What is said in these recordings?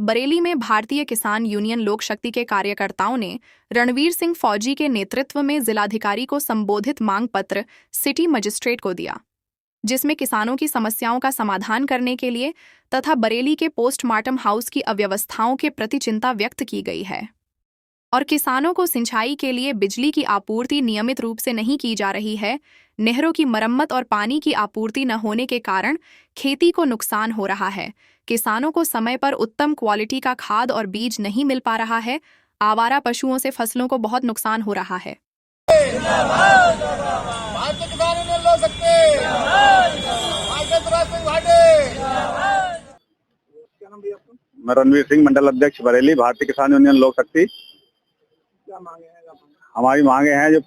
बरेली में भारतीय किसान यूनियन लोक शक्ति के कार्यकर्ताओं ने रणवीर सिंह फौजी के नेतृत्व में जिलाधिकारी को संबोधित मांग पत्र सिटी मजिस्ट्रेट को दिया, जिसमें किसानों की समस्याओं का समाधान करने के लिए तथा बरेली के पोस्टमार्टम हाउस की अव्यवस्थाओं के प्रति चिंता व्यक्त की गई है और किसानों को सिंचाई के लिए बिजली की आपूर्ति नियमित रूप से नहीं की जा रही है। नहरों की मरम्मत और पानी की आपूर्ति न होने के कारण खेती को नुकसान हो रहा है। किसानों को समय पर उत्तम क्वालिटी का खाद और बीज नहीं मिल पा रहा है। आवारा पशुओं से फसलों को बहुत नुकसान हो रहा है। मैं रणवीर सिंह, मंडल अध्यक्ष बरेली, भारतीय किसान यूनियन लोक शक्ति। हमारी मांगे हैं जो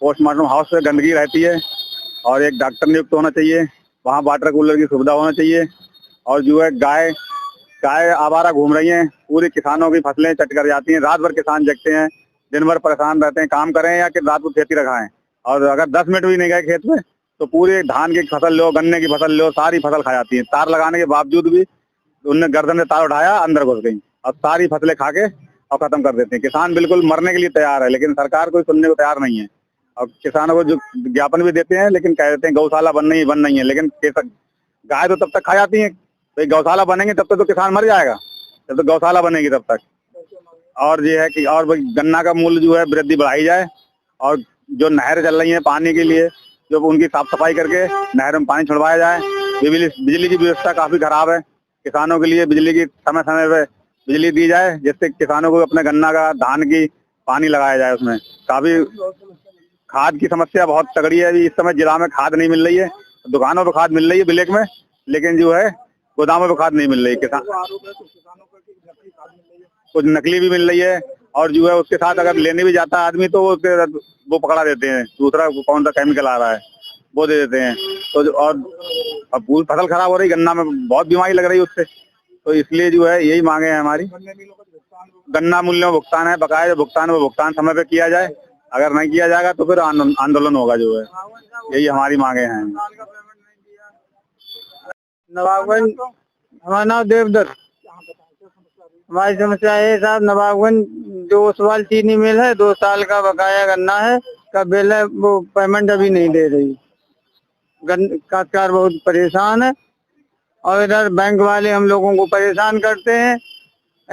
पोस्टमार्टम हाउस में गंदगी रहती है और एक डॉक्टर नियुक्त होना चाहिए, वहाँ वाटर कूलर की सुविधा होना चाहिए और जो है गाय आवारा घूम रही हैं, पूरी किसानों की फसलें चट कर जाती हैं। रात भर किसान जगते हैं, दिन भर परेशान रहते हैं, काम करें या कि रात को खेती रखाएं, और अगर 10 मिनट भी नहीं गए खेत में तो पूरे धान की फसल लो, गन्ने की फसल लो, सारी फसल खा जाती है। तार लगाने के बावजूद भी उनने गर्दन से तार उठाया, अंदर घुस गई और सारी फसलें खा के और खत्म कर देते हैं। किसान बिल्कुल मरने के लिए तैयार है, लेकिन सरकार कोई सुनने को तैयार नहीं है। और किसानों को जो ज्ञापन भी देते हैं, लेकिन कह देते हैं गौशाला बन नहीं है, लेकिन गाय तो तब तक खा जाती है। तो गौशाला बनेंगे तब तक तो किसान मर जाएगा, जब तक गौशाला बनेगी तब तक। और ये है कि और गन्ना का मूल्य जो है वृद्धि बढ़ाई जाए, और जो नहर चल रही है पानी के लिए, जो उनकी साफ सफाई करके नहर में पानी छुड़वाया जाए। बिजली की व्यवस्था काफी खराब है, किसानों के लिए बिजली की समय समय पे बिजली दी जाए, जिससे किसानों को अपने गन्ना का, धान की पानी लगाया जाए। उसमें काफी खाद की समस्या बहुत तगड़ी है। इस समय जिला में खाद नहीं मिल रही है, दुकानों पे खाद मिल रही है ब्लैक में, लेकिन जो है गोदामों पे खाद नहीं मिल रही है। कुछ नकली भी मिल रही है, और जो है उसके साथ अगर लेने भी जाता है आदमी तो वो पकड़ा देते हैं, दूसरा कौन सा केमिकल आ रहा है वो दे देते हैं। तो और अब पूरी फसल खराब हो रही, गन्ना में बहुत बीमारी लग रही है उससे। तो इसलिए जो है यही मांगे हैं हमारी। गन्ना मूल्य में भुगतान है, बकाया भुगतान में भुगतान समय पे किया जाए। अगर नहीं किया जाएगा तो फिर आंदोलन होगा। जो है यही हमारी मांगे हैं। नवाबगंज, हमारा नाम देवदत्त। हमारी समस्या है साहब, नवाबगंज जो ओसवाल चीनी मिल है, 2 साल का बकाया गन्ना है का बिल है, वो पेमेंट अभी नहीं दे रही। काश्तकार बहुत परेशान है, और इधर बैंक वाले हम लोगों को परेशान करते हैं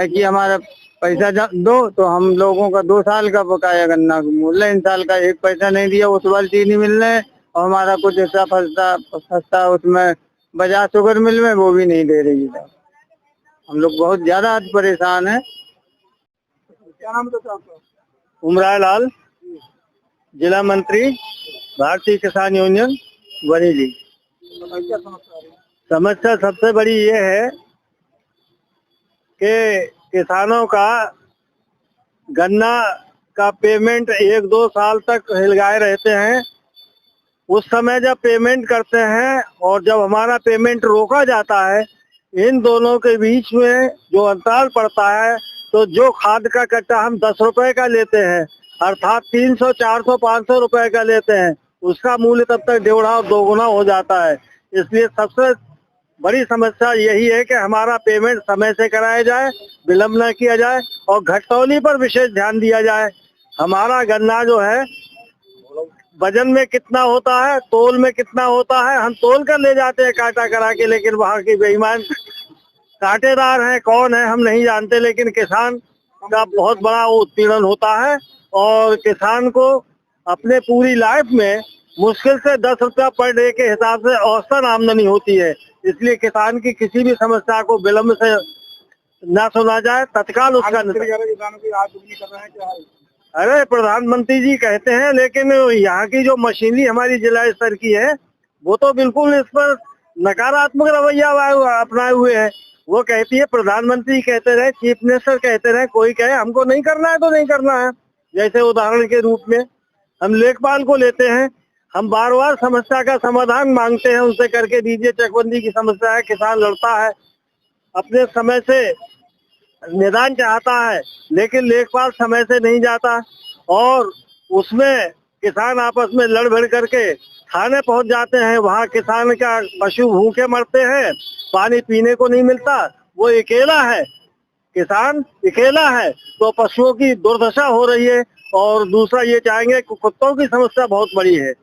कि हमारा पैसा दो, तो हम लोगों का 2 साल का बकाया गन्ना मूल्य, इन साल का 1 पैसा नहीं दिया। ओसवाल चीनी मिल रहे, और हमारा कुछ ऐसा फंसता उसमें बजाज शुगर मिल में, वो भी नहीं दे रही है। हम लोग बहुत ज्यादा आज परेशान है। क्या नाम है आपका? उमराय लाल, जिला मंत्री, भारतीय किसान यूनियन बरेली। क्या समस्या है? समस्या सबसे बड़ी ये है कि किसानों का गन्ना का पेमेंट 1-2 साल तक हिलगाए रहते हैं। उस समय जब पेमेंट करते हैं और जब हमारा पेमेंट रोका जाता है, इन दोनों के बीच में जो अंतराल पड़ता है, तो जो खाद का कट्टा हम 10 रुपए का लेते हैं, अर्थात 300, 400, 500 रुपए का लेते हैं, उसका मूल्य तब तक 1.5 और 2 गुना हो जाता है। इसलिए सबसे बड़ी समस्या यही है कि हमारा पेमेंट समय से कराया जाए, विलम्ब न किया जाए, और घटतौली पर विशेष ध्यान दिया जाए। हमारा गन्ना जो है वजन में कितना होता है, तोल में कितना होता है, हम तोल कर ले जाते हैं काटा करा के, लेकिन वहाँ की बेईमान कांटेदार है, कौन है हम नहीं जानते, लेकिन किसान का बहुत बड़ा उत्पीड़न होता है। और किसान को अपने पूरी लाइफ में मुश्किल से 10 रुपया पर डे के हिसाब से औसतन आमदनी होती है। इसलिए किसान की किसी भी समस्या को विलम्ब से न सुना जाए, तत्काल उसका अरे प्रधानमंत्री जी कहते हैं, लेकिन यहाँ की जो मशीनरी हमारी जिला स्तर की है, वो तो बिल्कुल इस पर नकारात्मक रवैया अपनाए हुए है। वो कहती है, प्रधानमंत्री कहते रहे, चीफ मिनिस्टर कहते रहे, कोई कहे हमको नहीं करना है तो नहीं करना है। जैसे उदाहरण के रूप में हम लेखपाल को लेते हैं, हम बार बार समस्या का समाधान मांगते हैं, उनसे करके दीजिए, चकबंदी की समस्या है, किसान लड़ता है, अपने समय से निदान चाहता है, लेकिन लेखपाल समय से नहीं जाता, और उसमें किसान आपस में लड़ भिड़ करके थाने पहुंच जाते हैं। वहाँ किसान का पशु भूखे मरते हैं, पानी पीने को नहीं मिलता, वो अकेला है, किसान अकेला है, तो पशुओं की दुर्दशा हो रही है। और दूसरा ये चाहेंगे कि कुत्तों की समस्या बहुत बड़ी है।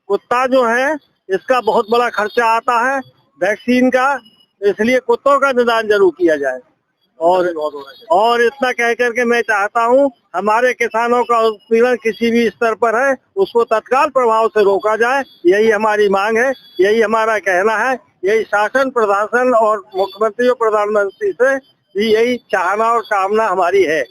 कुत्ता जो है इसका बहुत बड़ा खर्चा आता है वैक्सीन का, इसलिए कुत्तों का निदान जरूर किया जाए। और इतना कह करके मैं चाहता हूँ हमारे किसानों का उत्पीड़न किसी भी स्तर पर है उसको तत्काल प्रभाव से रोका जाए, यही हमारी मांग है, यही हमारा कहना है, यही शासन प्रशासन और मुख्यमंत्री और प्रधानमंत्री से भी यही चाहना और कामना हमारी है।